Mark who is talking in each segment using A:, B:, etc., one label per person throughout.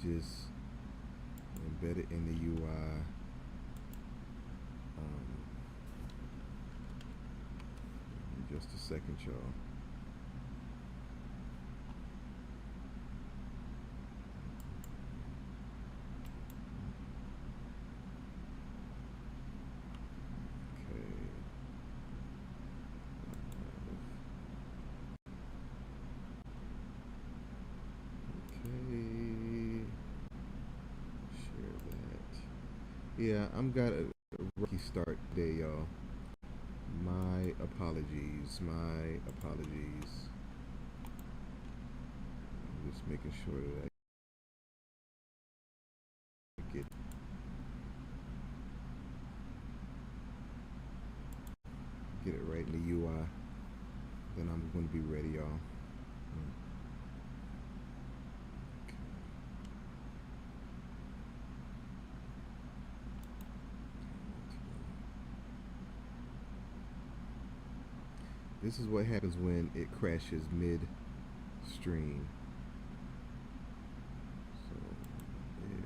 A: just embed it in the UI. In just a second, y'all. Yeah, I'm got a rocky start today, y'all. My apologies. My apologies. I'm just making sure that I get it right in the UI. Then I'm going to be ready, y'all. This is what happens when it crashes mid-stream. So, there,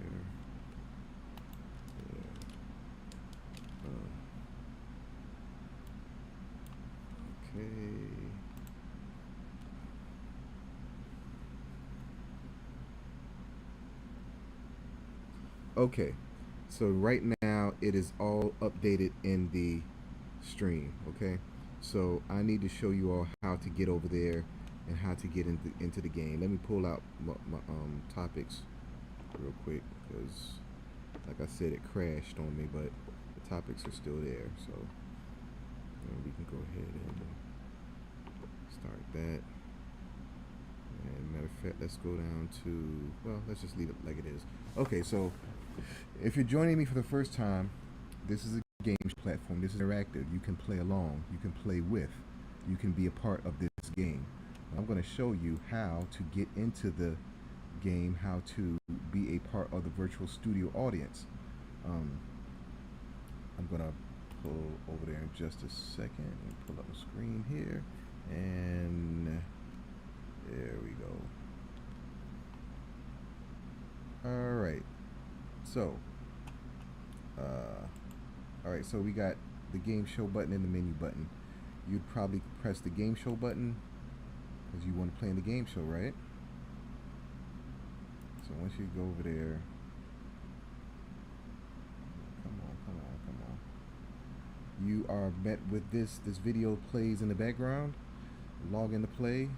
A: there. Okay. Okay. So right now it is all updated in the stream. Okay. So I need to show you all how to get over there and how to get into the game. Let me pull out my topics real quick because, like I said, it crashed on me, but the topics are still there. So we can go ahead and start that. And matter of fact, let's go down to, well, let's just leave it like it is. Okay, so if you're joining me for the first time, this is a game platform. This is interactive. You can play along. You can play with. You can be a part of this game. I'm going to show you how to get into the game, how to be a part of the virtual studio audience. I'm going to pull over there in just a second and pull up the screen here. And there we go. All right. So, so we got the game show button and the menu button. You'd probably press the game show button because you want to play in the game show, right? So once you go over there, come on. You are met with this video plays in the background. Log into play,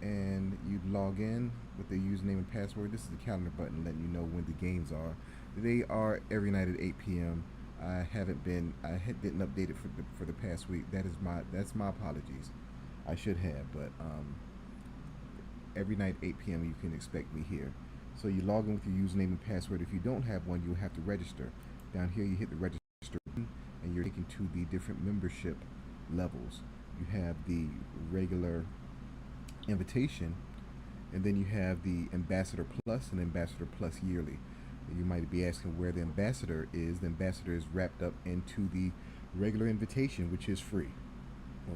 A: and you'd log in with the username and password. This is the calendar button letting you know when the games are. They are every night at 8 p.m. I didn't update it for the past week. That's my apologies. I should have, but every night 8 p.m. you can expect me here. So you log in with your username and password. If you don't have one, you'll have to register. Down here you hit the register button and you're taken to the different membership levels. You have the regular invitation, and then you have the Ambassador Plus and Ambassador Plus Yearly. You might be asking where the Ambassador is. The Ambassador is wrapped up into the regular invitation, which is free.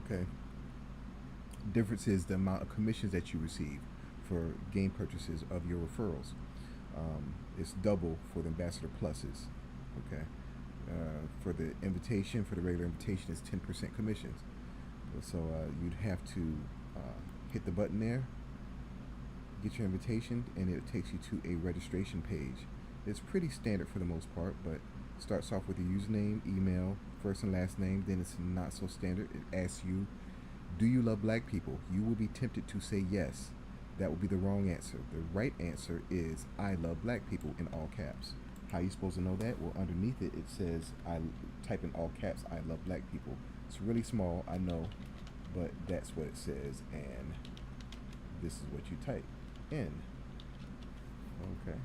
A: Okay. Difference is the amount of commissions that you receive for game purchases of your referrals. It's double for the Ambassador Pluses. Okay. For the invitation, for the regular invitation, is 10% commissions. So you'd have to hit the button there, get your invitation, and it takes you to a registration page. It's pretty standard for the most part, but it starts off with your username, email, first and last name. Then it's not so standard. It asks you, do you love black people? You will be tempted to say yes. That would be the wrong answer. The right answer is, I love black people, in all caps. How are you supposed to know that? Well, underneath it, it says, type in all caps, I love black people. It's really small, I know, but that's what it says, and this is what you type in. Okay.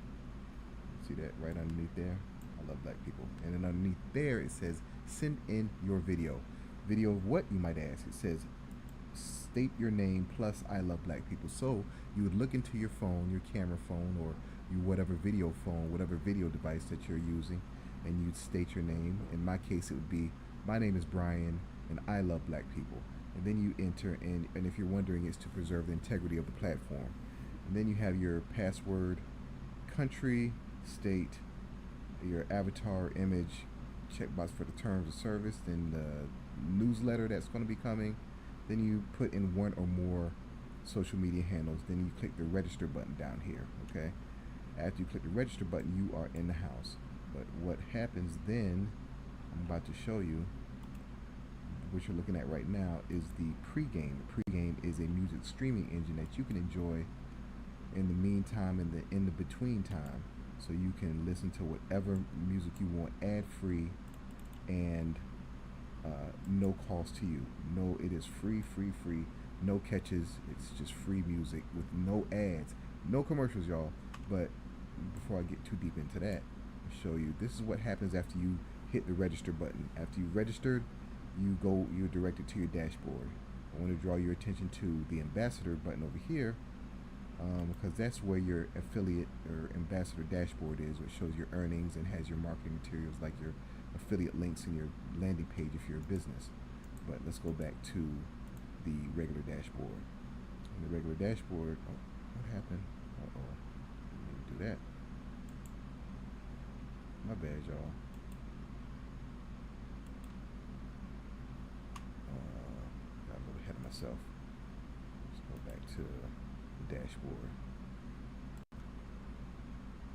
A: See that right underneath there? I love black people. And then underneath there, it says, send in your video. Video of what, you might ask? It says, state your name plus I love black people. So you would look into your phone, your camera phone, or your whatever video phone, whatever video device that you're using, and you'd state your name. In my case, it would be, my name is Brian, and I love black people. And then you enter in, and if you're wondering, it's to preserve the integrity of the platform. And then you have your password country, state, your avatar image, checkbox for the terms of service, then the newsletter that's going to be coming. Then you put in one or more social media handles. Then you click the register button down here. Okay. After you click the register button, you are in the house. But what happens then, I'm about to show you, what you're looking at right now is the pregame. The pregame is a music streaming engine that you can enjoy in the meantime and in the between time. So you can listen to whatever music you want ad free and no cost to you. No, it is free, free. No catches. It's just free music with no ads, no commercials, y'all. But before I get too deep into that, I'll show you. This is what happens after you hit the register button. After you registered, you're directed to your dashboard. I want to draw your attention to the ambassador button over here, because that's where your affiliate or ambassador dashboard is, which shows your earnings and has your marketing materials like your affiliate links and your landing page if you're a business. But let's go back to the regular dashboard. In the regular dashboard, oh, what happened? Uh-oh, didn't do that. My bad, y'all. Got a little ahead of myself. Let's go back to the dashboard.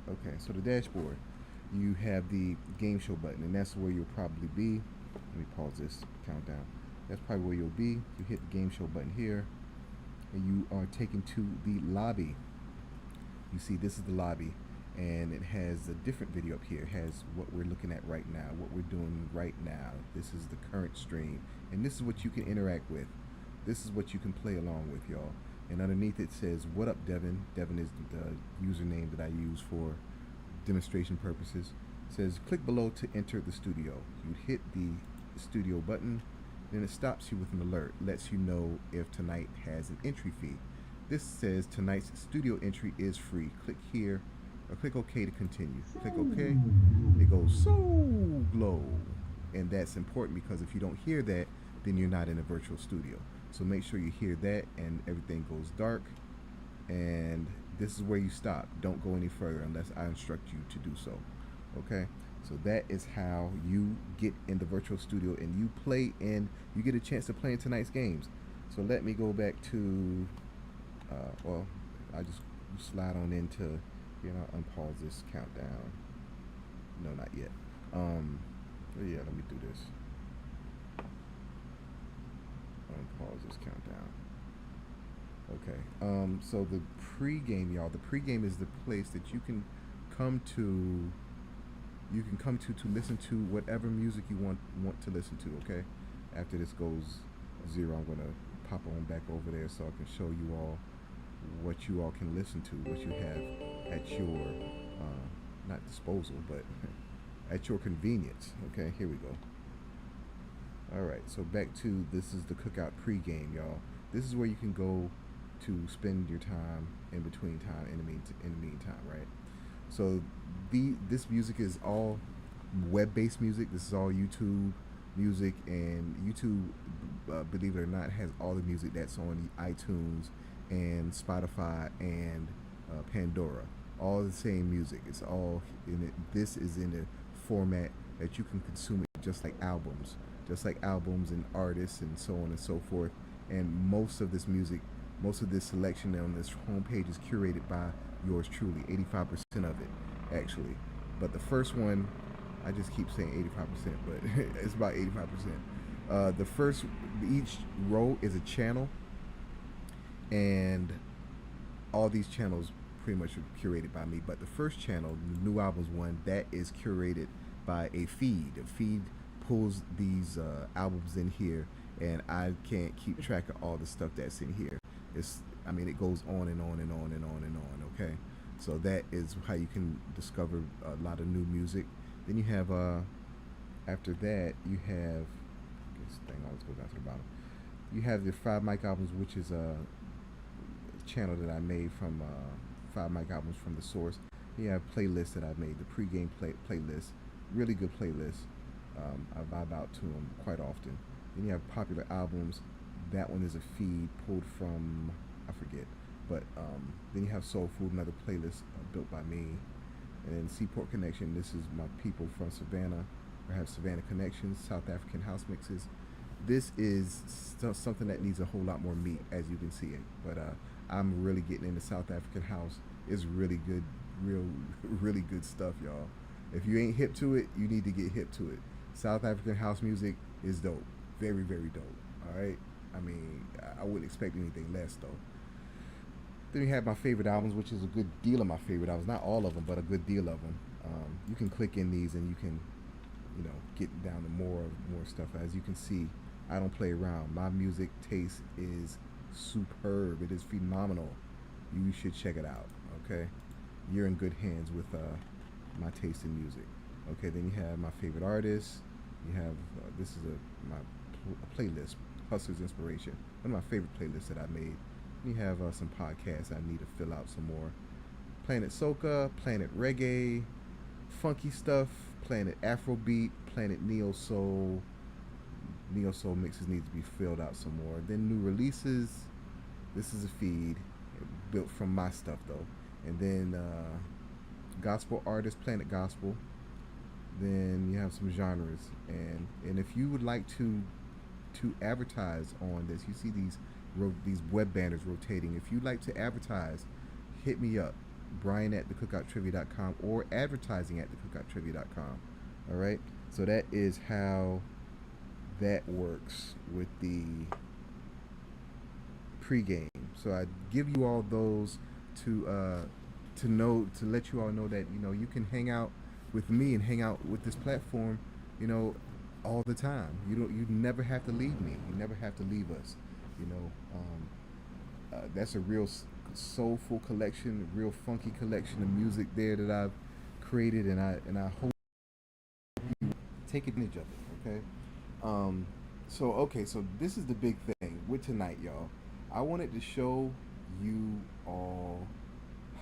A: Okay, so the dashboard, you have the game show button, and that's where you'll probably be. Let me pause this countdown. That's probably where you'll be. You hit the game show button here, and you are taken to the lobby. You see, this is the lobby, and it has a different video up here. It has what we're looking at right now, what we're doing right now. This is the current stream, and this is what you can interact with. This is what you can play along with, y'all. And underneath it says, "What up, Devin?" Devin is the username that I use for demonstration purposes. It says, "Click below to enter the studio." You hit the studio button, then it stops you with an alert, lets you know if tonight has an entry fee. This says tonight's studio entry is free. Click here or click OK to continue. Click OK. It goes so glow. And that's important because if you don't hear that, then you're not in a virtual studio. So make sure you hear that and everything goes dark. And this is where you stop. Don't go any further unless I instruct you to do so. Okay? So that is how you get in the virtual studio and you play in, you get a chance to play in tonight's games. So let me go back to, well, I just slide on into, unpause this countdown. No, not yet. Yeah, let me do this. Unpause this countdown. Okay. So the pregame, y'all. The pregame is the place that you can come to. You can come to listen to whatever music you want to listen to. Okay. After this goes zero, I'm gonna pop on back over there so I can show you all what you all can listen to, what you have at your not disposal, but at your convenience. Okay. Here we go. All right. So back to this is the Cookout pregame, y'all. This is where you can go to spend your time in between time in the meantime, right? So this music is all web-based music. This is all YouTube music, and YouTube, believe it or not, has all the music that's on iTunes and Spotify and Pandora. All the same music. It's all in it. This is in a format that you can consume it just like albums and artists and so on and so forth. And most of this music, most of this selection on this homepage is curated by yours truly, 85% of it, actually. But the first one, I just keep saying 85%, but it's about 85%. The first, each row is a channel, and all these channels pretty much are curated by me. But the first channel, the new albums one, that is curated by a feed. A feed pulls these albums in here, and I can't keep track of all the stuff that's in here. It goes on and on and on and on and on, okay? So that is how you can discover a lot of new music. Then you have, after that, you have, this thing always goes down to the bottom. You have the 5 mic albums, which is a channel that I made from 5 mic albums from the source. You have playlists that I've made, the pregame playlist, really good playlists. I vibe out to them quite often. Then you have popular albums. That one is a feed pulled from, I forget, But then you have Soul Food, another playlist built by me. And then Seaport Connection, this is my people from Savannah. I have Savannah Connections, South African house mixes. This is something that needs a whole lot more meat, as you can see it. But I'm really getting into South African house. It's really good, real, really good stuff, y'all. If you ain't hip to it, you need to get hip to it. South African house music is dope, very, very dope. All right. I mean, I wouldn't expect anything less though. Then we have my favorite albums, which is a good deal of my favorite albums. Not all of them, but a good deal of them. You can click in these and you can, get down to more stuff. As you can see, I don't play around. My music taste is superb. It is phenomenal. You should check it out. Okay, you're in good hands with my taste in music. Okay, then you have my favorite artists. You have this is my playlist, Hustler's Inspiration. One of my favorite playlists that I made. You have some podcasts I need to fill out some more. Planet Soca, Planet Reggae, funky stuff, Planet Afrobeat, Planet Neo Soul. Neo Soul mixes need to be filled out some more. Then new releases. This is a feed built from my stuff though. And then gospel artists, Planet Gospel. Then you have some genres, and if you would like to advertise on this, you see these web banners rotating. If you'd like to advertise, hit me up, Brian at thecookouttrivia.com or advertising at thecookouttrivia.com. All right, so that is how that works with the pregame. So I give you all those to let you all know that you can hang out with me and hang out with this platform, all the time. You never have to leave me. You never have to leave us. That's a real soulful collection, real funky collection of music there that I've created, and I hope you take advantage of it. Okay. So this is the big thing with tonight, y'all. I wanted to show you all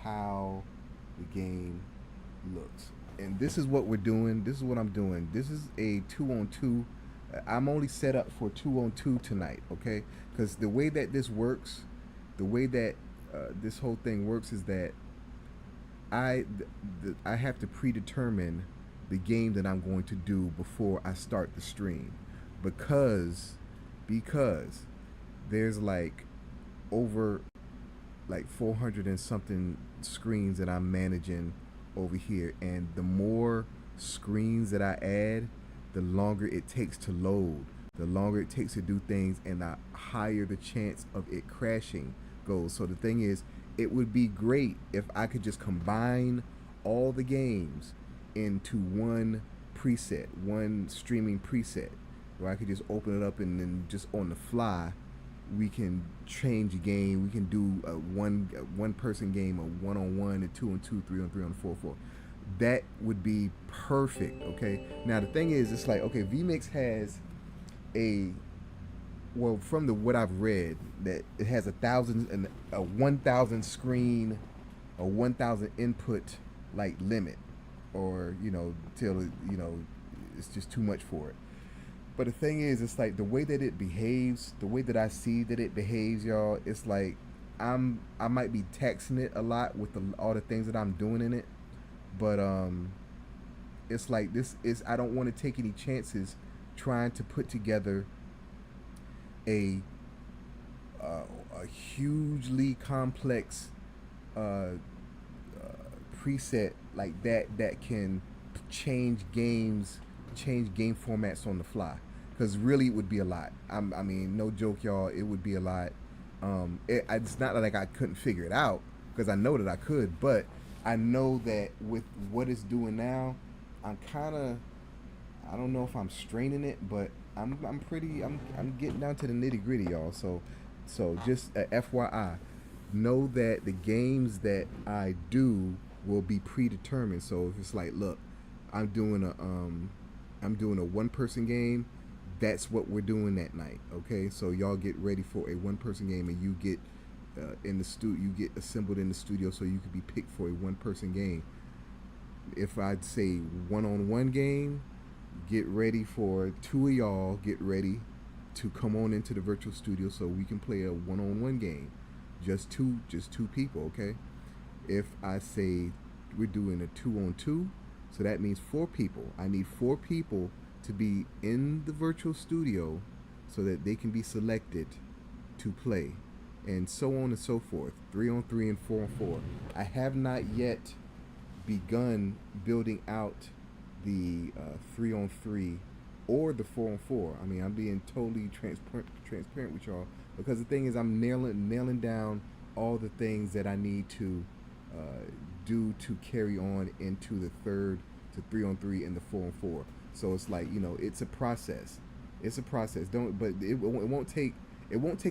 A: how the game looks. And this is what we're doing. This is what I'm doing. This is a 2-on-2. I'm only set up for 2-on-2 tonight, okay? Because the way that this works, the way that this whole thing works is that I have to predetermine the game that I'm going to do before I start the stream, because there's over 400 and something screens that I'm managing over here, and the more screens that I add, the longer it takes to load, the longer it takes to do things, and the higher the chance of it crashing goes. So the thing is, it would be great if I could just combine all the games into one preset, one streaming preset, where I could just open it up and then just on the fly we can change a game. We can do a one person game, a 1-on-1, a 2-on-2, 3-on-3, on 4-4. That would be perfect. Okay. Now the thing is, it's okay, vMix has from what I've read, that it has 1,000 screen, a 1,000 input limit, or till it's just too much for it. But the thing is, it's the way that it behaves, the way that I see that it behaves, y'all. It's I might be taxing it a lot with all the things that I'm doing in it, but it's this is I don't want to take any chances trying to put together a hugely complex preset like that can change game formats on the fly. Because really, it would be a lot. I mean, no joke, y'all. It would be a lot. It's not like I couldn't figure it out, because I know that I could. But I know that with what it's doing now, I don't know if I'm straining it, but I'm getting down to the nitty gritty, y'all. So just FYI, know that the games that I do will be predetermined. So if it's look, I'm doing a one-person game, that's what we're doing that night. Okay, so y'all get ready for a one-person game, and you get you get assembled in the studio, so you could be picked for a one-person game. If I'd say one-on-one game, get ready for two of y'all. Get ready to come on into the virtual studio so we can play a one-on-one game. just two people, okay? If I say we're doing a 2-on-2, so that means four people. I need four people to be in the virtual studio so that they can be selected to play, and so on and so forth. 3-on-3 and 4-on-4. I have not yet begun building out the 3-on-3 or the 4-on-4. I mean, I'm being totally transparent with y'all, because the thing is, I'm nailing down all the things that I need to uh, do to carry on into the third to 3-on-3 and the 4-on-4. So it's like, it's a process. It's a process. Don't but it won't take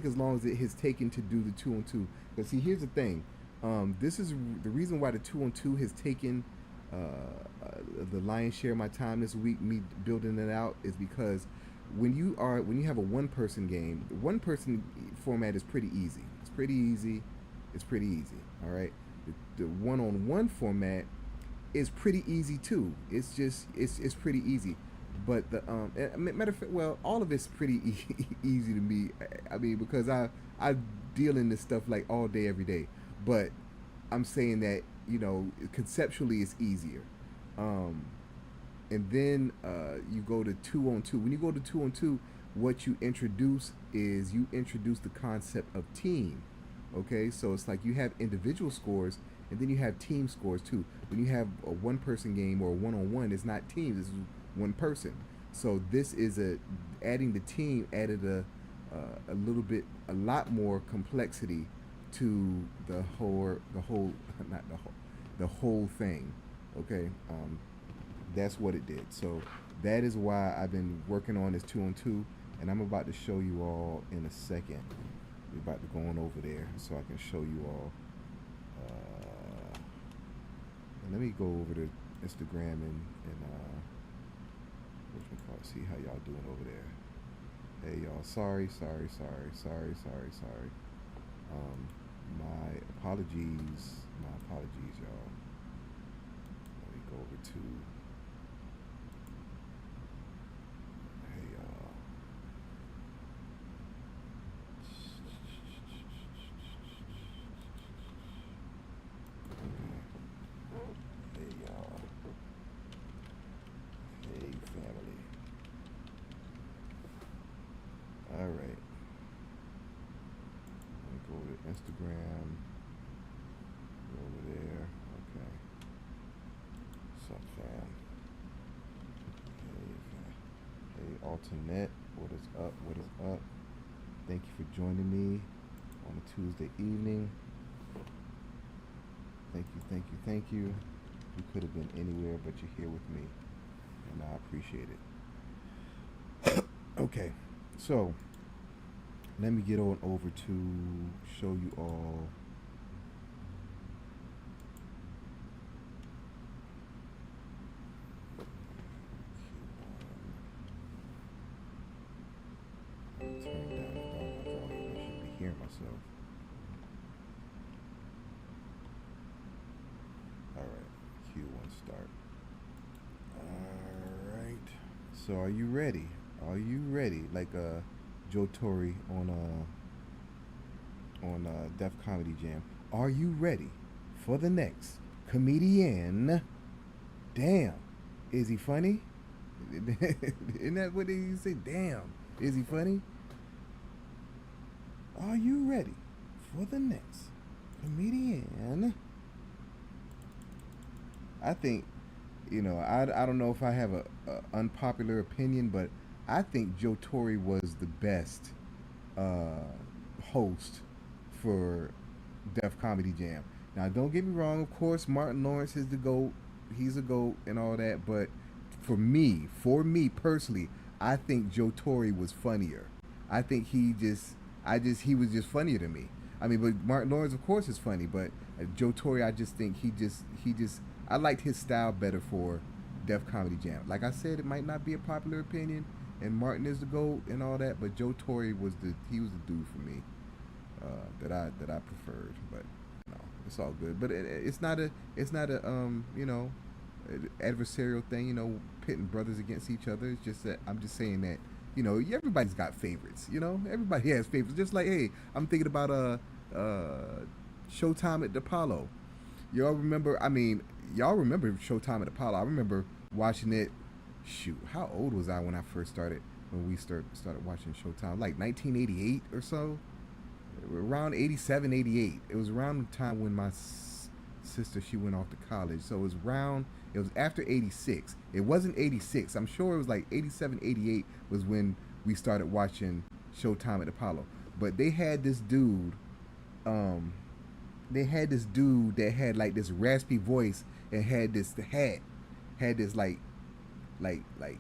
A: as long as it has taken to do the 2-on-2. But see, here's the thing. This is the reason why the 2-on-2 has taken the lion's share of my time this week. Me building it out is because when you have a one person game, the one person format is pretty easy. It's pretty easy. It's pretty easy. All right. The one-on-one format is pretty easy too. It's pretty easy. But the matter of fact, well, all of it's pretty easy to me. I mean, because I deal in this stuff like all day, every day. But I'm saying that conceptually it's easier. Um, and then you go to 2-on-2. When you go to 2-on-2, what you introduce the concept of team. Okay, so it's like you have individual scores, and then you have team scores too. When you have a one person game or a one-on-one, it's not teams, it's one person. So this is adding the team added a lot more complexity to the whole thing. Okay, that's what it did. So that is why I've been working on this 2-on-2, and I'm about to show you all in a second. We're about to go on over there so I can show you all. And let me go over to Instagram and see how y'all doing over there. Hey y'all, sorry. My apologies, y'all. Let me go over to. Hey y'all. Hey y'all. Hey family. All right. Let me go to Instagram. Go over there. Okay. What's up, fam? Hey, alternate. What is up? What is up? Thank you for joining me on a Tuesday evening. Thank you. You could have been anywhere, but you're here with me, and I appreciate it. Okay, so let me get on over to show you all. Turn down my volume. I shouldn't be hearing myself. All right, Q1 start. All right. So are you ready? Are you ready? Like Joe Torre on Def Comedy Jam. Are you ready for the next comedian? Damn, is he funny? Isn't that what they say? Damn, is he funny? Are you ready for the next comedian? I think, I don't know if I have a unpopular opinion, but I think Joe Torre was the best host for Def Comedy Jam. Now, don't get me wrong. Of course, Martin Lawrence is the GOAT. He's a GOAT and all that. But for me personally, I think Joe Torre was funnier. I think he was just funnier to me. I mean, but Martin Lawrence, of course, is funny. But Joe Torre, I just think I liked his style better for Def Comedy Jam. Like I said, it might not be a popular opinion, and Martin is the GOAT and all that, but Joe Torre was the dude for me that I preferred. But it's all good. But it's not a adversarial thing. Pitting brothers against each other. It's just that I'm just saying that everybody's got favorites. Everybody has favorites. Just like, hey, I'm thinking about Showtime at the Apollo. Y'all remember? I mean, y'all remember Showtime at the Apollo? I remember watching it. Shoot, how old was I when I first started? When we started watching Showtime, like 1988 or so, around 87, 88. It was around the time when my sister, she went off to college, so it was around. It was after 86. It wasn't 86. I'm sure it was like 87, 88 was when we started watching Showtime at the Apollo. But they had this dude. Um, they had this dude that had like this raspy voice and had this hat, had this like like like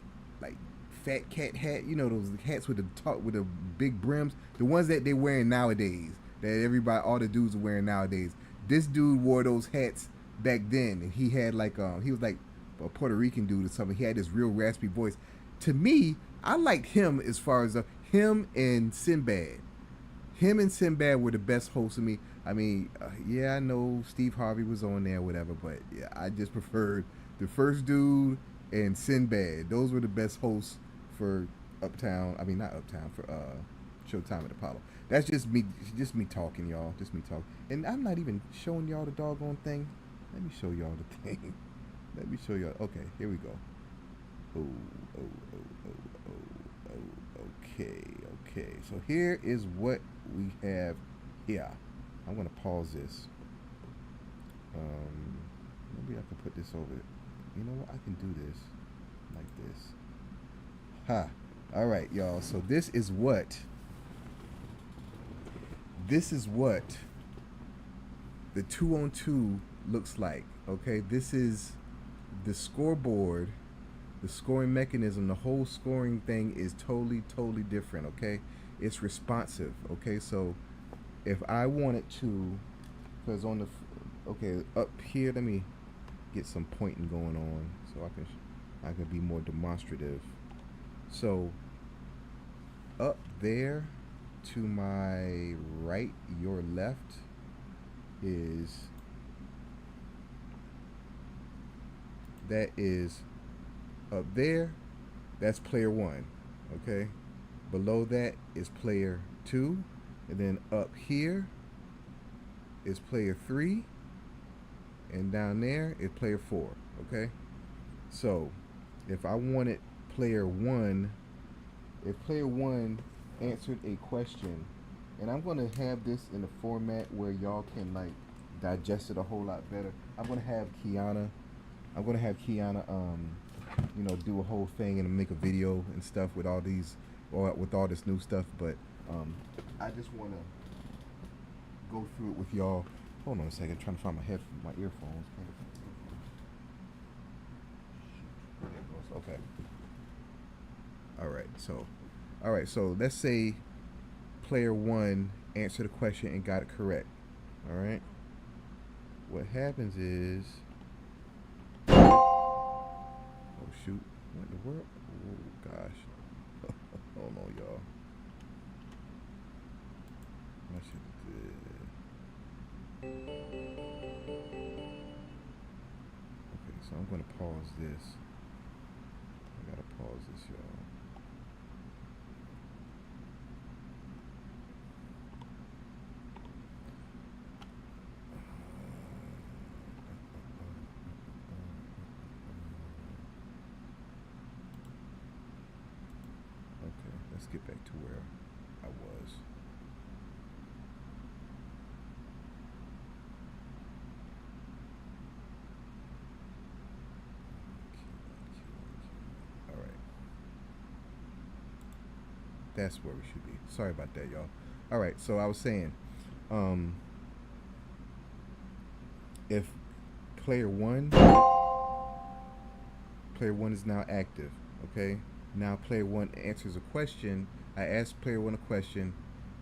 A: fat cat hat. You know those hats with the top with the big brims, the ones that they wearing nowadays. That everybody, all the dudes are wearing nowadays. This dude wore those hats back then, and he had like he was like a Puerto Rican dude or something. He had this real raspy voice. To me, I liked him as far as him and Sinbad. Him and Sinbad were the best hosts of me. I mean, yeah, I know Steve Harvey was on there, whatever, but yeah, I just preferred the first dude and Sinbad. Those were the best hosts for Uptown. I mean, not Uptown, for Showtime at Apollo. That's just me talking, y'all. Just me talking, and I'm not even showing y'all the doggone thing. Let me show y'all the thing. Let me show y'all. Okay, here we go. Oh, oh, oh, oh, oh, oh. Okay, okay. So here is what we have here. I'm gonna pause this. Maybe I can put this over. You know what? I can do this like this. Ha. All right, y'all. So this is what the 2-on-2 looks like. Okay, this is the scoreboard, the scoring mechanism. The whole scoring thing is totally different. Okay, it's responsive. Okay, so if I wanted to, because on the okay up here, let me get some pointing going on so I can be more demonstrative. So up there to my right, your left is up there, that's player 1. Okay, below that is player 2, and then up here is player 3, and down there is player 4. Okay, so if I wanted player 1, if player 1 answered a question, and I'm going to have this in a format where y'all can like digest it a whole lot better. I'm going to have Kiana you know, do a whole thing and make a video and stuff with all these, or with all this new stuff. But I just want to go through it with y'all. Hold on a second, I'm trying to find my earphones. There it goes. Okay. All right. So let's say player 1 answered a question and got it correct. All right. What happens is, oh shoot, what in the world? Oh gosh. Hold on, y'all. I should Okay, so I'm gonna pause this. I gotta pause this, y'all. Okay, let's get back to where I was. All right. That's where we should be. Sorry about that, y'all. All right, so I was saying, if player 1 is now active, okay? Now player 1 answers a question. I ask player 1 a question,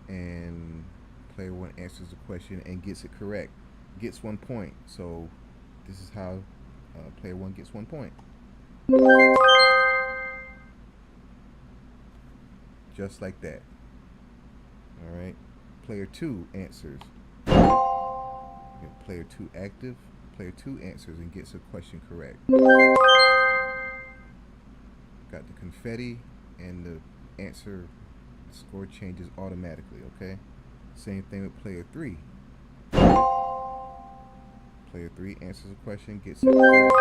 A: and player 1 answers the question and gets it correct. Gets 1 point. So this is how player 1 gets 1 point. Just like that. All right. Player 2 answers. Player 2 active. Player 2 answers and gets a question correct. Got the confetti, and the answer score changes automatically. Okay. Same thing with player 3. Player 3 answers a question, gets it correct.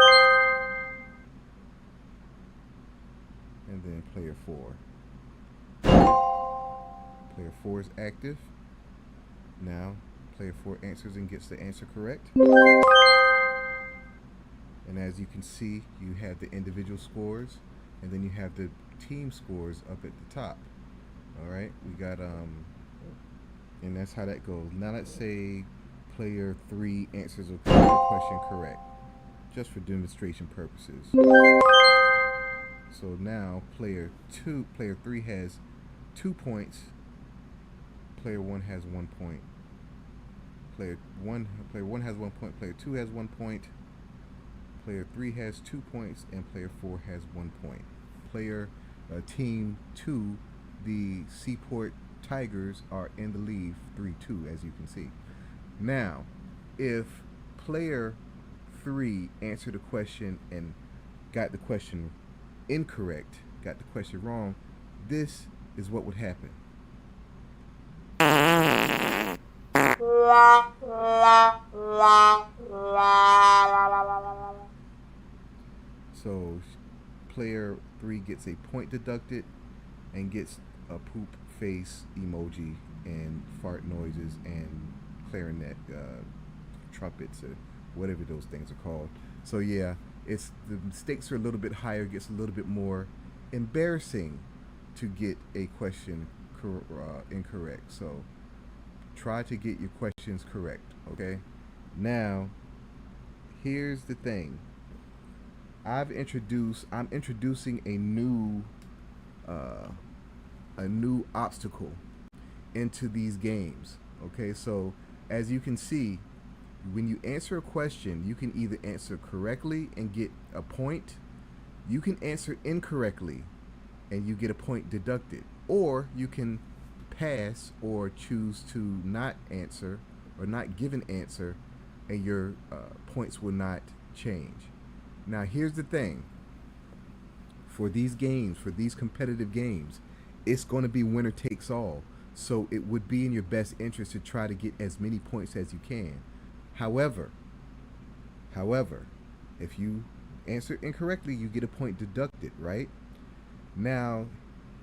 A: And then player 4. Player 4 is active. Now, player 4 answers and gets the answer correct. And as you can see, you have the individual scores, and then you have the team scores up at the top. All right, we got and that's how that goes. Now let's say player 3 answers a question correct, just for demonstration purposes. So now player 3 has 2 points. Player 1 has 1 point. Player 1 has 1 point. Player 2 has 1 point. Player 3 has 2 points, and player 4 has 1 point. Team 2, the Seaport Tigers, are in the lead 3-2, as you can see. Now, if player 3 answered a question and got the question incorrect, got the question wrong, this is what would happen. So player 3 gets a point deducted and gets a poop face emoji and fart noises and clarinet trumpets or whatever those things are called. So yeah, it's the stakes are a little bit higher, gets a little bit more embarrassing to get a question incorrect. So try to get your questions correct, okay? Now, here's the thing. I'm introducing a new obstacle into these games. Okay, so as you can see, when you answer a question, you can either answer correctly and get a point. You can answer incorrectly and you get a point deducted, or you can pass or choose to not answer or not give an answer, and your points will not change. Now here's the thing. For these games, for these competitive games, it's going to be winner takes all. So it would be in your best interest to try to get as many points as you can. However, if you answer incorrectly, you get a point deducted, right? Now,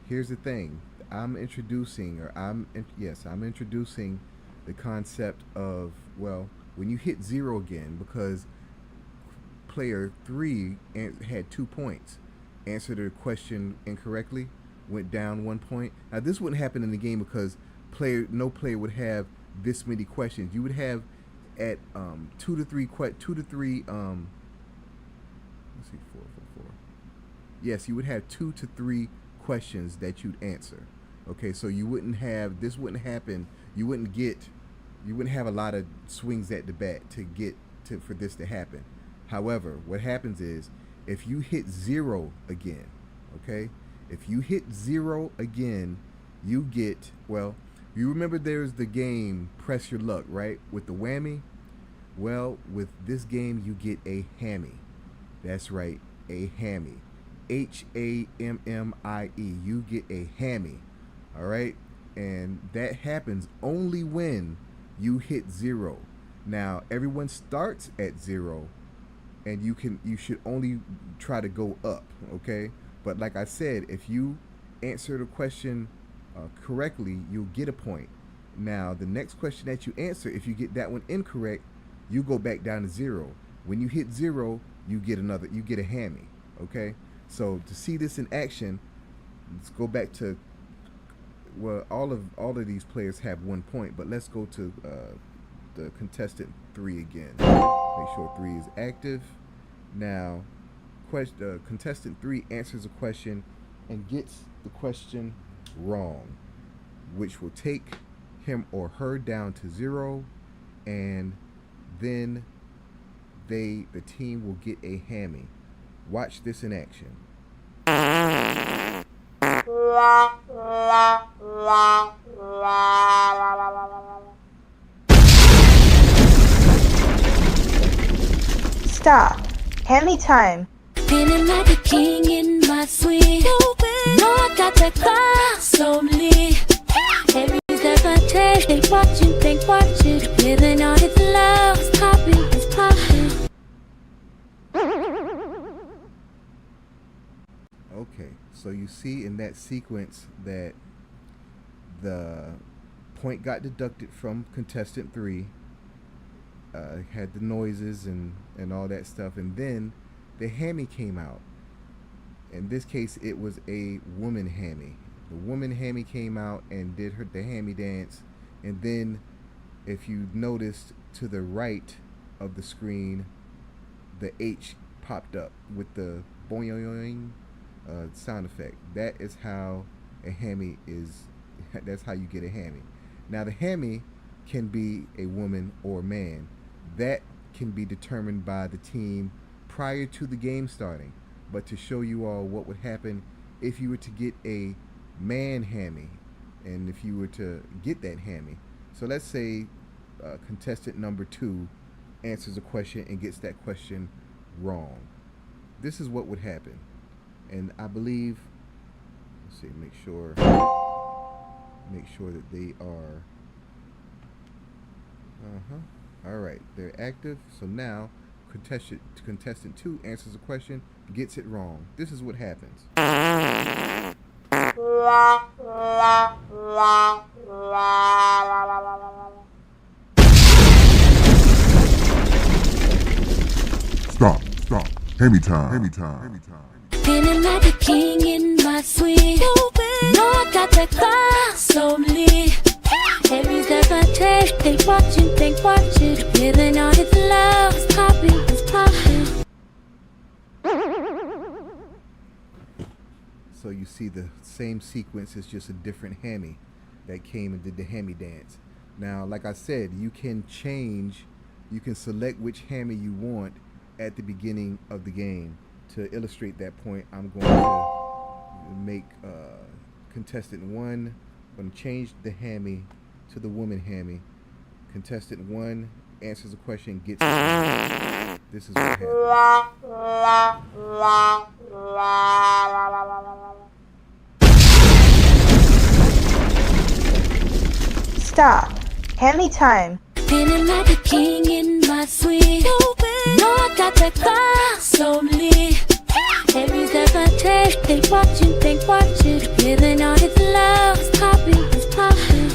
A: here's the thing. I'm introducing the concept of, well, when you hit 0 again, because player 3 had 2 points, answered a question incorrectly, went down 1 point. Now this wouldn't happen in the game because no player would have this many questions. You would have at 2 to 3 let's see, 4. Yes, you would have 2 to 3 questions that you'd answer. Okay, so you wouldn't have, this wouldn't happen. You wouldn't have a lot of swings at the bat for this to happen. However, what happens is, if you hit 0 again, okay? If you hit 0 again, you get, well, you remember there's the game Press Your Luck, right? With the whammy? Well, with this game, you get a hammy. That's right, a hammy. Hammie. You get a hammy, all right? And that happens only when you hit 0. Now, everyone starts at 0, and you should only try to go up, okay? But like I said, if you answer the question correctly, you'll get a point. Now, the next question that you answer, if you get that one incorrect, you go back down to 0. When you hit 0, you get a hammy, okay? So to see this in action, let's go back to, well, all of these players have 1 point, but let's go to the contestant 3 again. Make sure 3 is active. Now, contestant 3 answers a question and gets the question wrong, which will take him or her down to 0, and then the team will get a hammy. Watch this in action.
B: Stop. Hammy time.
C: Feeling like a king in my suite. No, I got that class only. Every step advantage. Think watching, living on its love. It's popping, it's popping.
A: Okay, so you see in that sequence that the point got deducted from contestant 3, had the noises and all that stuff, and then the hammy came out. In this case, it was a woman hammy. The woman hammy came out and did the hammy dance, and then if you noticed to the right of the screen, the H popped up with the boing sound effect. That is how a hammy is. That's how you get a hammy. Now the hammy can be a woman or a man. That can be determined by the team prior to the game starting. But to show you all what would happen if you were to get a man hammy, and if you were to get that hammy. So let's say contestant number 2 answers a question and gets that question wrong. This is what would happen. And I believe, let's see, make sure that they are, all right, they're active. So now contestant 2 answers a question, gets it wrong. This is what happens.
D: Stop. Hammy time.
C: Feeling like a king in my suite. No, I got that fire so lit. Every step I take, think watching, living on its love. It's popping, it's popping.
A: So you see the same sequence, it's just a different hammy that came and did the hammy dance. Now, like I said, you can select which hammy you want at the beginning of the game. To illustrate that point, I'm going to make contestant 1, I'm going to change the hammy to the woman hammy. Contestant 1 answers a question, gets it. This is what happens.
B: Stop. Hammy time.
C: Feeling like a king in my suite. No, I got that fire so lit. Every step I take, think watching, living on its love. It's popping, it's popping.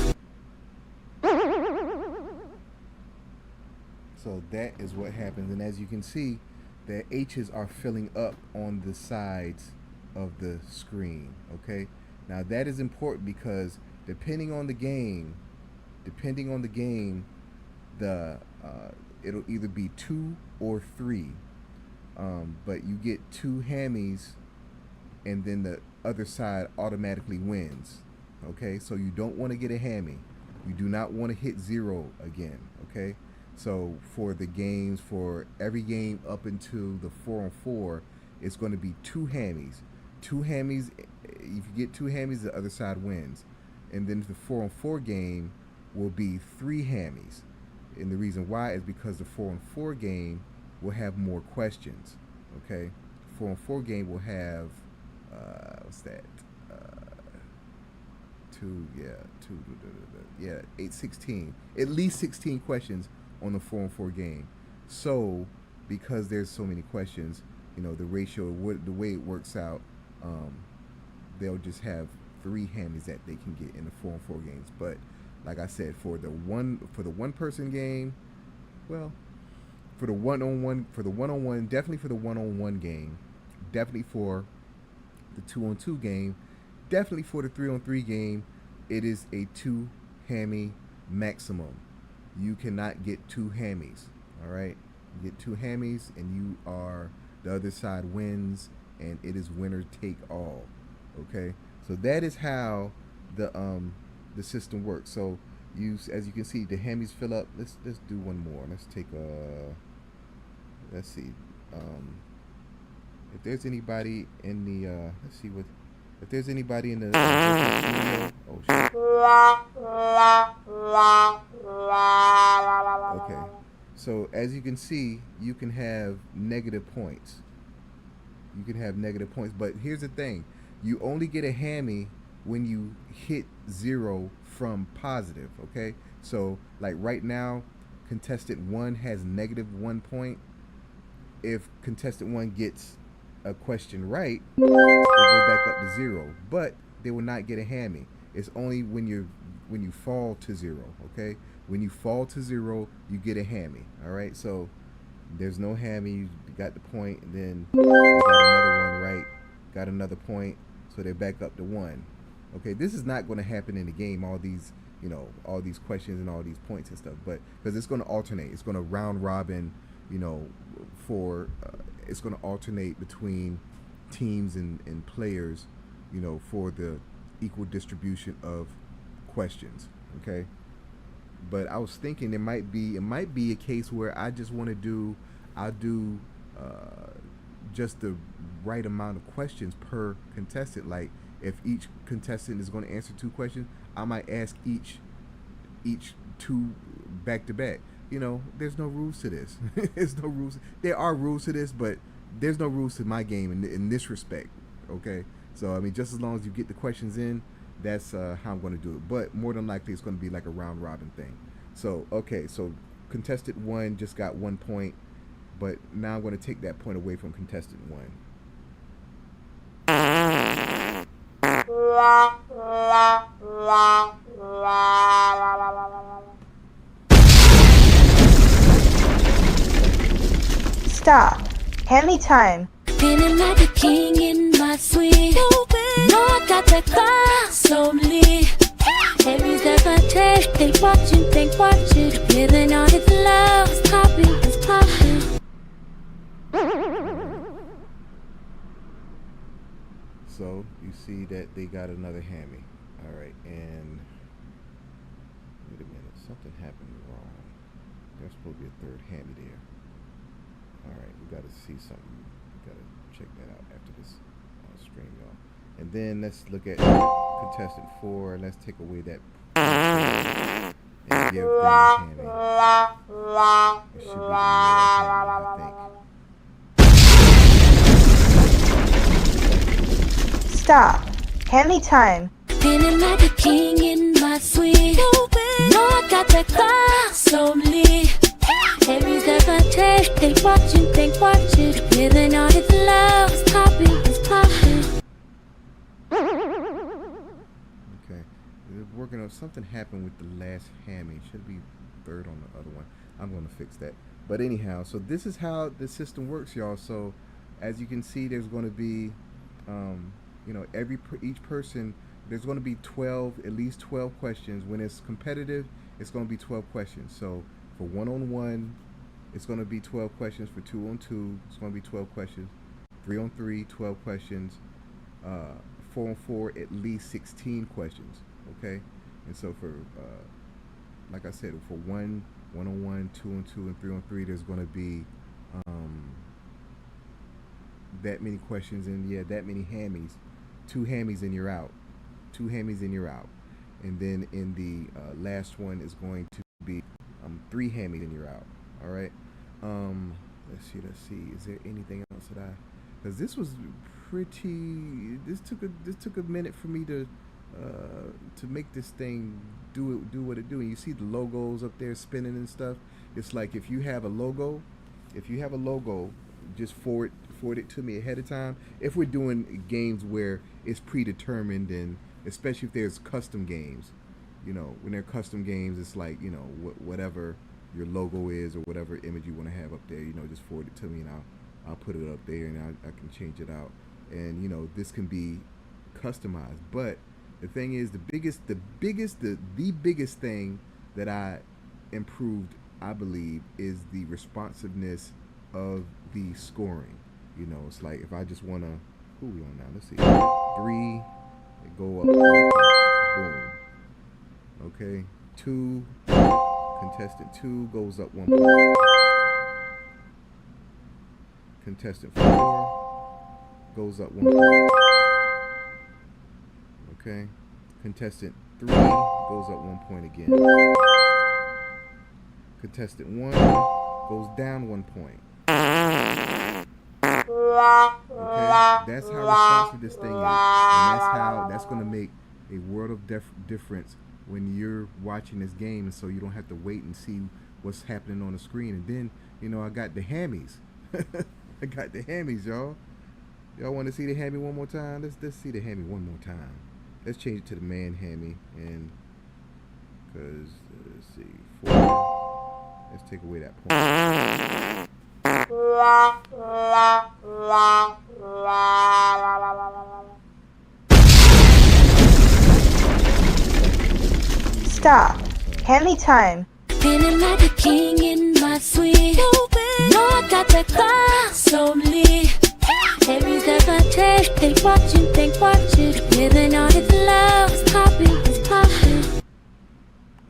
A: So that is what happens, and as you can see, the H's are filling up on the sides of the screen. Okay, now that is important because depending on the game, the it'll either be 2 or 3, but you get 2 hammies, and then the other side automatically wins. Okay, so you don't want to get a hammy. You do not want to hit 0 again. Okay. So for every game up into the 4-on-4, it's going to be 2 hammies. 2 hammies. If you get 2 hammies, the other side wins. And then the 4-on-4 game will be 3 hammies. And the reason why is because the 4-on-4 game will have more questions. Okay, 4-on-4 game will have what's that? 16. At least 16 questions on the 4-on-4 game. So because there's so many questions, the ratio, the way it works out, they'll just have 3 hammies that they can get in the 4-on-4 games. But like I said, for the one person game, well, for the one-on-one, definitely for the one-on-one game, definitely for the 2-on-2 game, definitely for the 3-on-3 game, it is a 2 hammy maximum. You cannot get 2 hammies. All right, you get 2 hammies, and the other side wins, and it is winner take all. Okay, so that is how the system works. So as you can see, the hammies fill up. Let's do one more. Let's take let's see if there's anybody in the if there's anybody in the oh shit. Okay, so as you can see, you can have negative points. But here's the thing: you only get a hammy when you hit 0 from positive. Okay, so like right now, contestant 1 has -1 point. If contestant 1 gets a question right, they go back up to 0, but they will not get a hammy. It's only when you fall to 0. Okay, when you fall to 0, you get a hammy. All right, so there's no hammy. You got the point, and then you got another one right, got another point, so they're back up to 1. Okay, this is not going to happen in the game. All these, all these questions and all these points and stuff, but because it's going to alternate, it's going to round robin. For it's going to alternate between teams and players, for the equal distribution of questions. Okay, but I was thinking it might be a case where I just want to I'll do just the right amount of questions per contestant. Like if each contestant is going to answer 2 questions, I might ask each 2 back to back. There's no rules to this. There's no rules. There are rules to this, but there's no rules to my game in this respect. Okay, so I mean, just as long as you get the questions in, that's how I'm going to do it. But more than likely, it's going to be like a round robin thing. So okay, so contestant 1 just got 1 point, but now I'm going to take that point away from contestant 1.
B: Stop. Hammy time.
C: Feeling like a king in my suite. No, I got that class slowly. Every step I take, they watching. Feeling all this love, it's popping.
A: So you see that they got another hammy. All right, and wait a minute, something happened wrong. There's supposed to be a third hammy there. All right, we got to see something. We got to check that out after this stream, y'all. And then let's look at contestant 4. Let's take away that and give them a hammy. It should be the male hammy, I think.
B: Stop. Hammy time.
C: Feeling like a king in my suite. No, I got that class slowly. Every step I take, they watching. Feeling all this love, it's popping.
A: Okay, we're working on something happened with the last hammy. It should be third on the other one. I'm going to fix that. But anyhow, so this is how the system works, y'all. So as you can see, there's going to be, each person, there's going to be at least 12 questions. When it's competitive, it's going to be 12 questions. So for 1-on-1, it's going to be 12 questions. For 2-on-2, it's going to be 12 questions. 3-on-3, 12 questions. 4-on-4, at least 16 questions. Okay, and so for like I said, for 1-on-1, 2-on-2, and 3-on-3, there's going to be that many questions, and that many hammies. 2 hammies and you're out. 2 hammies and you're out. And then in the last one is going to be 3 hammies and you're out. All right. Let's see. Is there anything else that because this was pretty. This took a minute for me to make this thing do what it do. And you see the logos up there spinning and stuff. It's like if you have a logo, just forward it to me ahead of time. If we're doing games where it's predetermined, and especially if there's custom games, when they're custom games, it's like whatever your logo is or whatever image you want to have up there, just forward it to me and I'll put it up there, and I can change it out. And this can be customized. But the thing is, the biggest thing that I improved, I believe, is the responsiveness of the scoring. It's like if I just want to, who we on now? Let's see, 3, go up, boom. Okay, 2, contestant 2 goes up 1 point. Contestant 4 goes up 1 point. Okay, contestant 3 goes up 1 point again. Contestant 1 goes down 1 point. Okay, that's how responsive this thing is, and that's going to make a world of difference when you're watching this game, and so you don't have to wait and see what's happening on the screen. And then, I got the hammies. I got the hammies, y'all. Y'all want to see the hammy one more time? Let's see the hammy one more time. Let's change it to the man hammy, and because let's see, 4. Let's take away that point.
B: Stop. Hammy time.
C: Feeling like a king in my suite. No, I got that fire slowly. Every step I take, they watching. Living on his love, it's popping.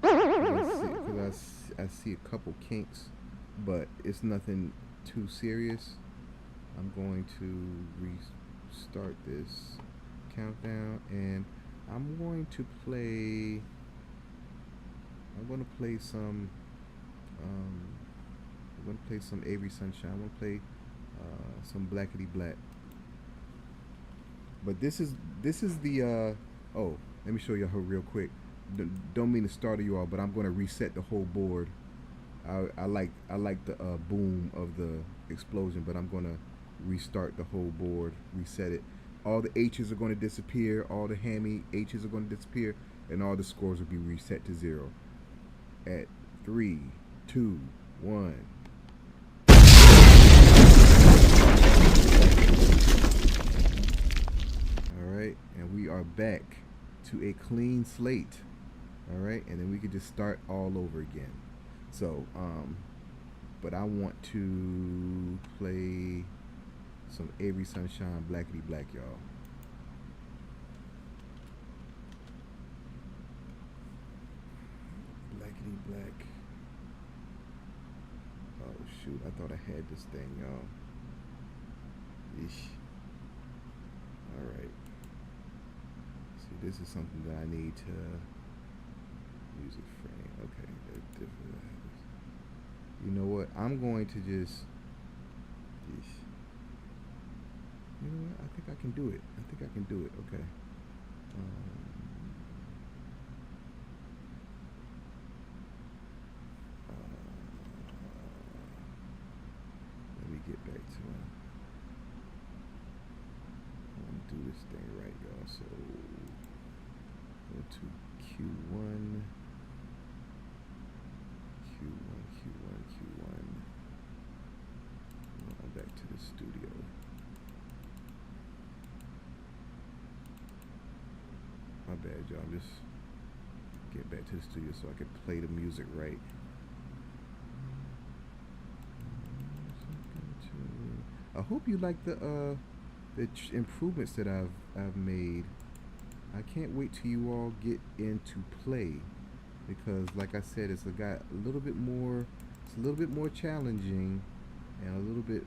A: Because I see a couple kinks, but it's nothing too serious. I'm going to restart this countdown, and I'm going to play some I'm going to play some Avery Sunshine. I'm going to play some Blackity Black. But this is the oh, let me show you her real quick. Don't mean to startle you all, but I'm going to reset the whole board. I like the boom of the explosion, but I'm going to restart the whole board, reset it. All the H's are going to disappear, all the hammy H's are going to disappear, and all the scores will be reset to 0. At 3, 2, 1. Alright, and we are back to a clean slate. Alright, and then we can just start all over again. So, but I want to play some Avery Sunshine, Blackity Black, y'all. Blackity Black. Oh shoot, I thought I had this thing, y'all. Eesh. Alright. See, this is something that I need to music frame. Okay, you know what? I'm going to just. You know what? I think I can do it. Okay. Let me get back to it. I want to do this thing right, y'all. So go to Q1. Back to the studio. My bad, y'all. I'm just get back to the studio so I can play the music right. I hope you like the improvements that I've made. I can't wait till you all get into play, because like I said, it's got a little bit more. It's a little bit more challenging, and a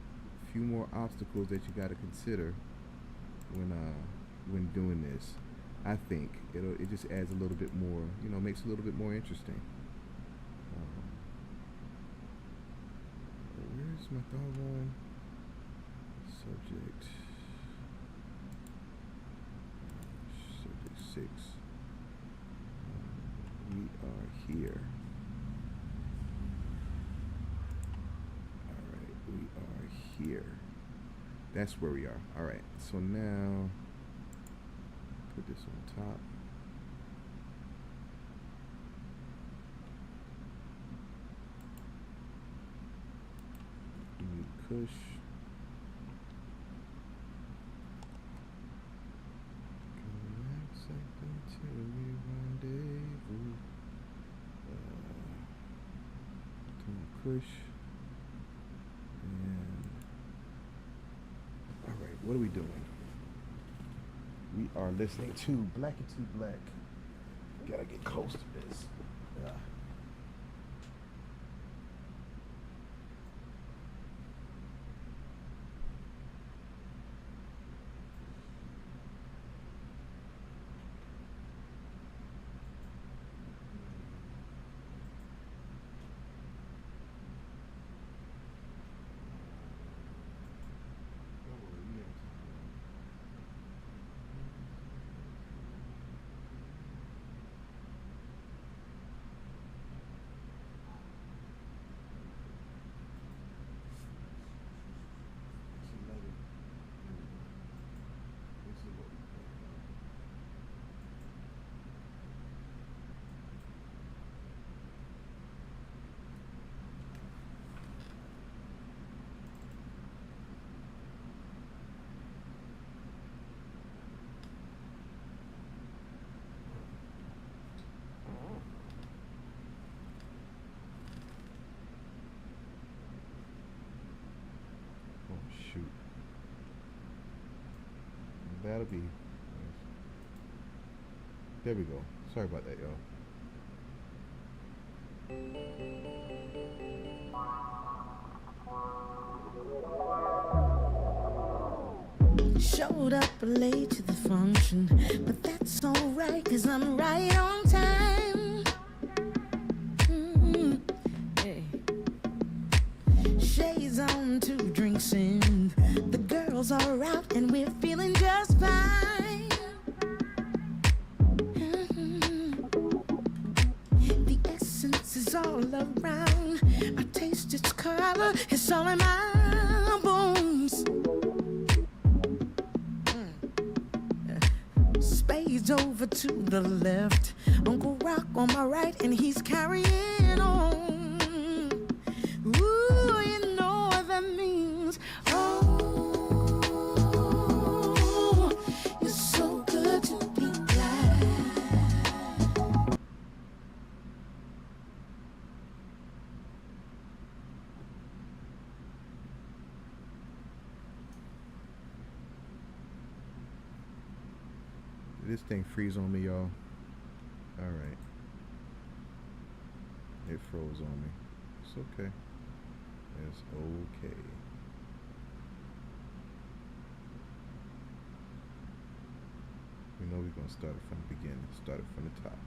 A: few more obstacles that you got to consider when doing this. I think it just adds a little bit more, makes it a little bit more interesting. Where's my doggone subject? Subject 6. We are here. We are here. That's where we are. Alright, so now put this on top. Kush. Kush. Alright, what are we doing? We are listening to Blackity Black. Gotta get close to this. shoot. That'll be. There we go. Sorry about that, y'all.
C: Showed up late to the function, but that's alright, cause I'm right on time. Hey. Shades on, 2 drinks in. The girls are out and we're feeling just fine. The essence is all around. I taste its color, it's all in my bones. Spades over to the left, Uncle Rock on my right, and he's carrying on. Ooh, you know what that means. Oh, you're so good to be black.
A: Did this thing freeze on me, y'all? Alright. It froze on me. It's okay. It's okay. We know we're going to start it from the beginning. Start it from the top.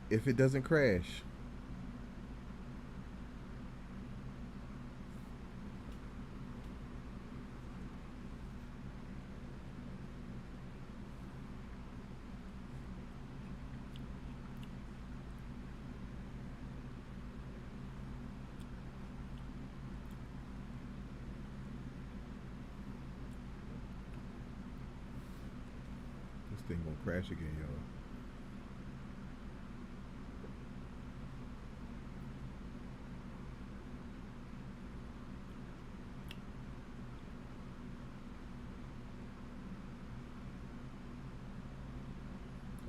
A: If it doesn't crash. This thing gonna crash again, y'all.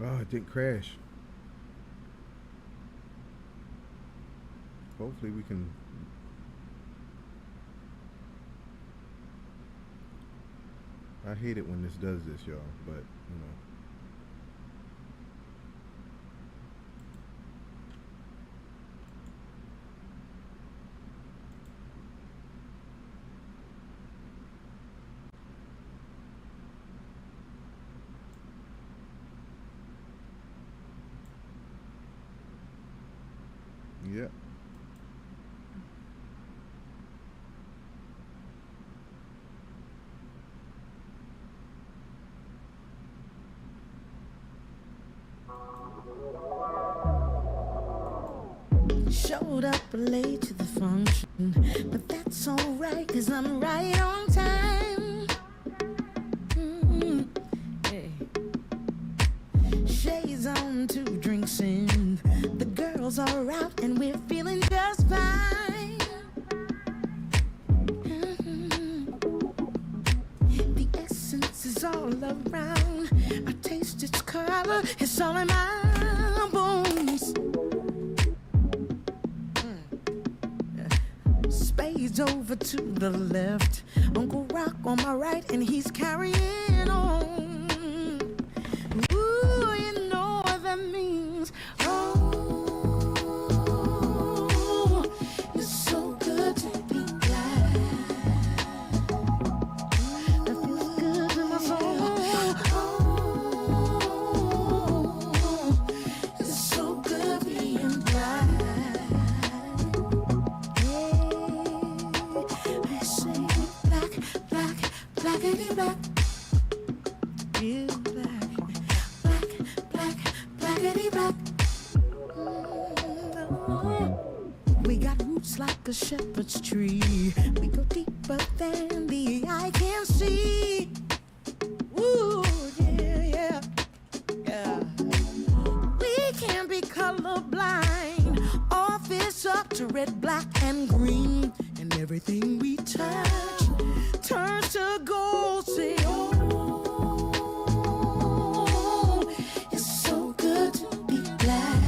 A: Oh, it didn't crash. Hopefully we can. I hate it when this does this, y'all, but you know. Yep.
C: Showed up late to the function, but that's alright, cause I'm right on time. Hey. Shades on, 2 drinks in. The girls are out and we're feeling just fine. The essence is all around. I taste its color, it's all in my bones. Spades over to the left, Uncle Rock on my right, and he's carrying on. Ooh, you know what that means. Oh, you're so good to be black. That feels good to my soul. Oh, you're so good being black. Blackity black, real black, black, black, blackity black. We got roots like a shepherd's tree. We go deeper than the eye can see. Ooh, yeah, yeah, yeah. We can be colorblind, all fish up to red, black, and green, and everything we touch turns to gold. Say, oh, it's so good to be black.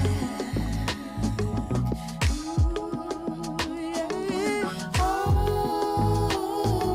C: Ooh, yeah. Oh,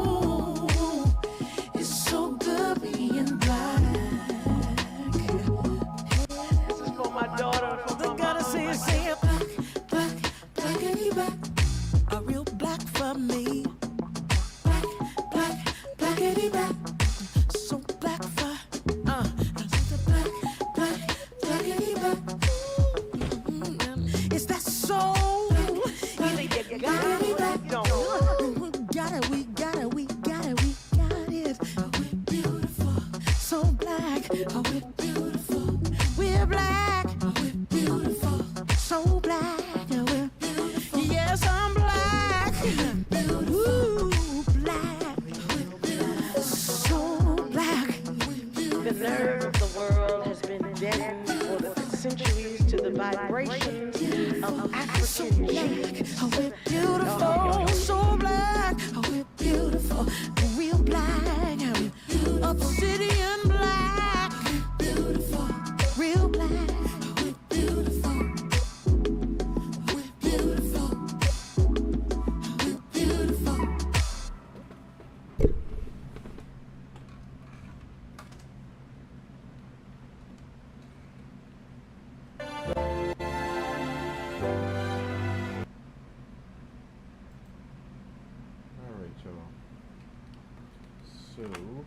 A: So, oh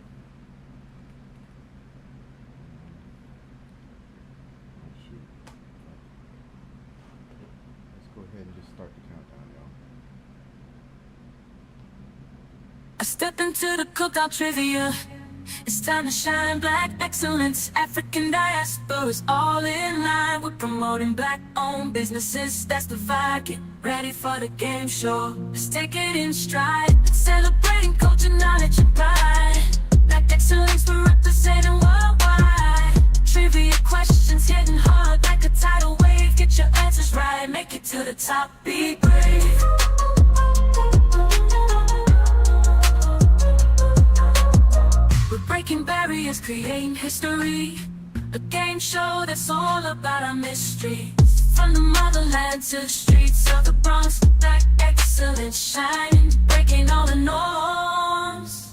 A: shoot. Let's go ahead and just start the countdown, y'all.
C: I step into the cookout trivia. It's time to shine black excellence. African diaspora's all in line. We're promoting black-owned businesses. That's the vibe. Get ready for the game show. Let's take it in stride. Celebrating culture, knowledge, and pride. Black excellence, we're representing worldwide. Trivia questions hitting hard like a tidal wave. Get your answers right. Make it to the top. Be brave. We're breaking barriers, creating history. A game show that's all about our mystery. From the motherland to the streets of the Bronx, black excellence shining, breaking all the norms.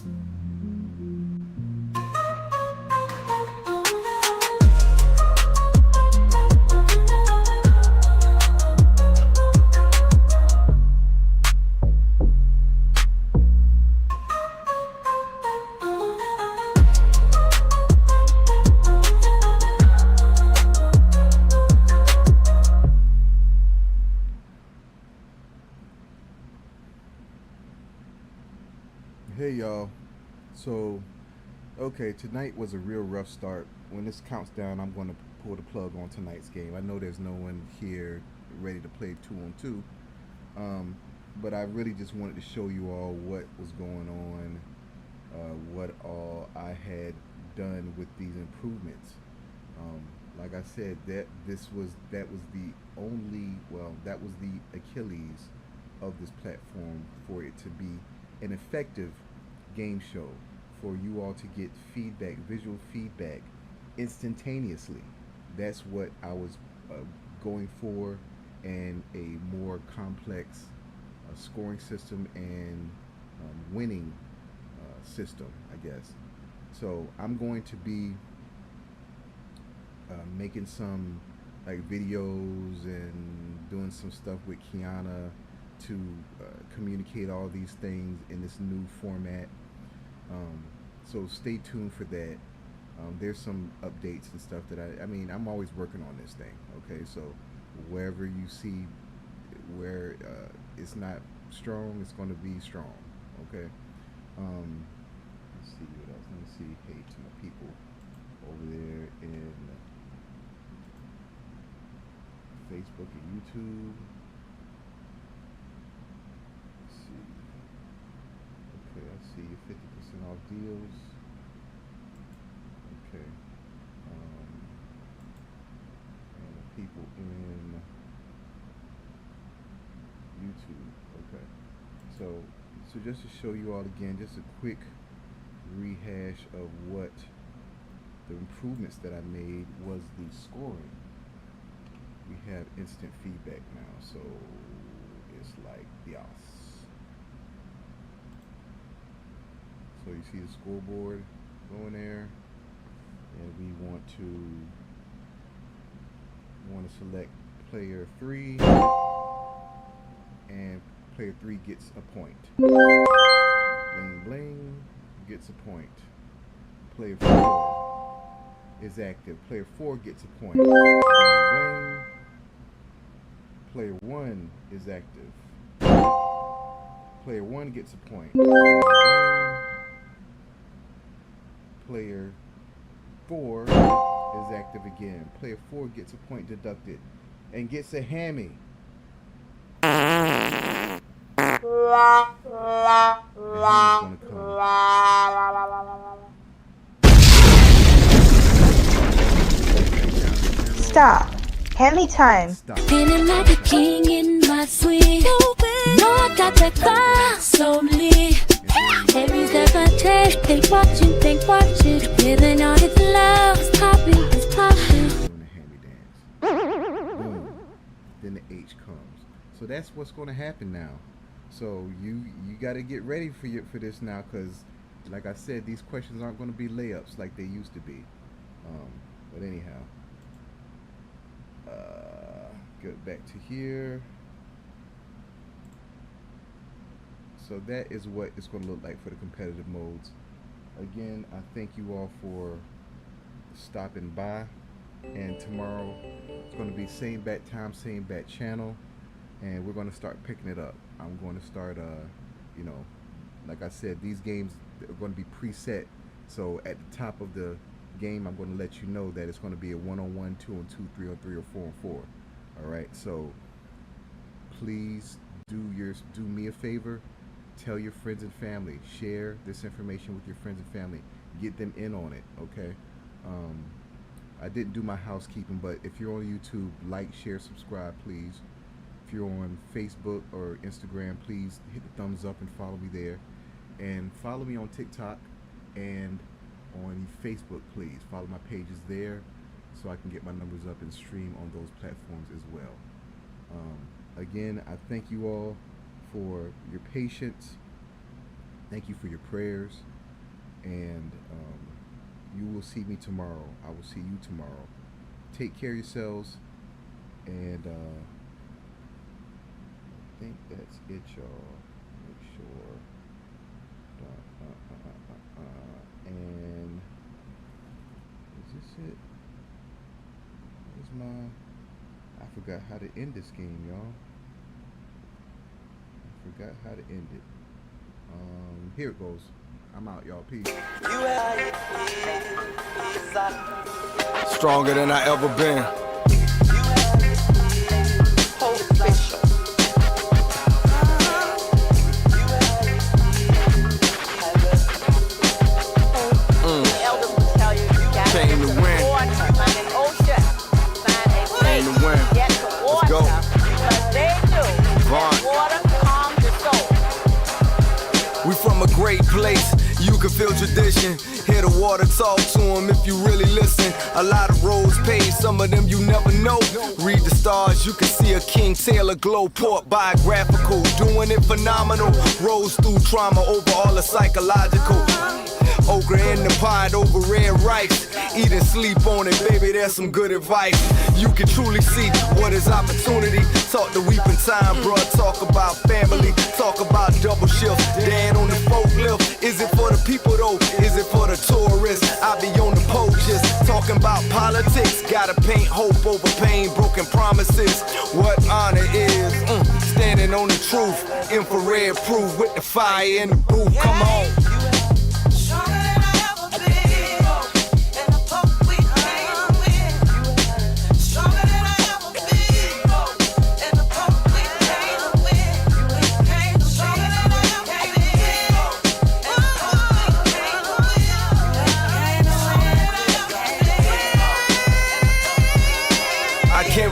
A: Hey y'all. So, okay, tonight was a real rough start. When this counts down, I'm going to pull the plug on tonight's game. I know there's no one here ready to play 2-on-2, but I really just wanted to show you all what was going on, what all I had done with these improvements. Like I said, that was the Achilles of this platform, for it to be an effective game show, for you all to get feedback, visual feedback instantaneously. That's what I was going for, and a more complex scoring system and winning system, I guess. So I'm going to be making some like videos and doing some stuff with Kiana to communicate all these things in this new format. So stay tuned for that. There's some updates and stuff that I'm always working on this thing. Okay, so wherever you see where it's not strong, it's going to be strong. Okay. Let's see what else. Let me see. Hey, to my people over there in Facebook and YouTube. Okay, I see you 50% off deals. Okay. And the people in YouTube. Okay. So just to show you all again, just a quick rehash of what the improvements that I made was the scoring. We have instant feedback now, so it's like yes. So you see the scoreboard going there, and we want to select player 3, and player 3 gets a point. Bling bling gets a point. Player 4 is active. Player 4 gets a point. Bling bling. Player 1 is active. Player 1 gets a point. Bling bling. Player 4 is active again. Player 4 gets a point deducted and gets a hammy. The hammy's gonna come.
B: Stop. Hammy time.
A: Stop.
C: Feeling like a king in my suite. No, I got that fire slowly. Every step I take, think watching, living on its love, it's popping.
A: Doing the hammy dance. Boom. Then the H comes. So that's what's going to happen now. So you got to get ready for this now, because like I said, these questions aren't going to be layups like they used to be. But anyhow, go back to here. So that is what it's going to look like for the competitive modes. again, I thank you all for stopping by. And tomorrow it's going to be same bat time, same bat channel, and we're going to start picking it up. I'm going to start, you know, like I said, these games are going to be preset. So at the top of the game, I'm going to let you know that it's going to be a 1-on-1, 2-on-2, 3-on-3, or 4-on-4. All right. So please do me a favor. Tell your friends and family. Share this information with your friends and family. Get them in on it. Okay. I didn't do my housekeeping, but if you're on YouTube, like, share, subscribe, please. If you're on Facebook or Instagram, please hit the thumbs up and follow me there. And follow me on TikTok and on Facebook, please. Follow my pages there so I can get my numbers up and stream on those platforms as well. Again, I thank you all for your patience. Thank you for your prayers. And you will see me tomorrow. I will see you tomorrow. Take care of yourselves. And I think that's it, y'all. Make sure. And is this it? Where's my... I forgot how to end this game, y'all. I forgot how to end it. Here it goes. I'm out, y'all. Peace.
E: Stronger than I ever been. Came to win. Came to win. Let's go. Vaughn. We from a great place. You can feel tradition. Hear the water talk to them if you really listen. A lot of roads paved, some of them you never know. Read the stars, you can see a King Taylor glow. Port biographical, doing it phenomenal. Rose through trauma over all the psychological. Okra in the pot over red rice. Eat and sleep on it, baby, there's some good advice. You can truly see what is opportunity. Talk the weeping time, bruh. Talk about family. Talk about double shift. Dad on the forklift. Is it for the people though? Is it for the tourists? I be on the poaches. Talking about politics. Gotta paint hope over pain. Broken promises. What honor is. Standing on the truth. Infrared proof with the fire in the booth. Come on.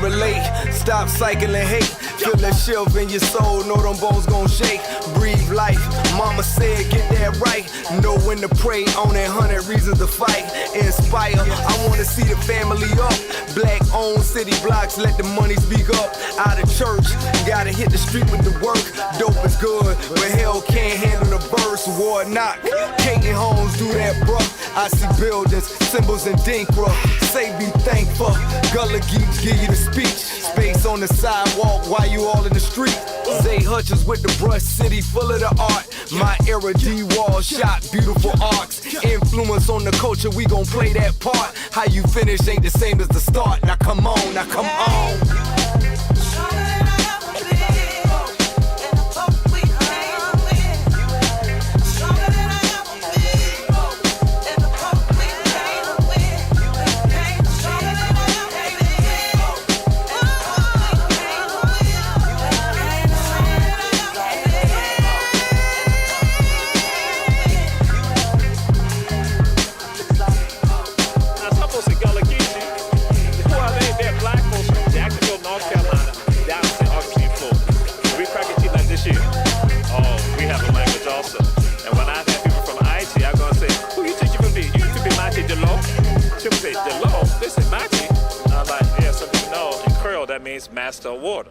E: Relate, stop cycling hate. Feel that shiver in your soul, know them bones gon' shake. Breathe life, mama said get that right. Know when to pray, on that 100 reasons to fight. Inspire, I wanna see the family up. Black owned city blocks, let the money speak up. Out of church, gotta hit the street with the work. Dope is good, but hell can't handle the verse. War knock, Katie Holmes do that bruh. I see buildings, symbols and dinkra. Say be thankful, Gullah Geeks give you the speech. Space on the sidewalk while you all in the street. Zay Hutchins with the brush city full of the art. My era D-Wall shot beautiful arcs. Influence on the culture, we gon' play that part. How you finish ain't the same as the start. Now come on, now come on.
F: People say, Delo, this is Mati. I'm like, yeah, some people know in Creole that means master of water.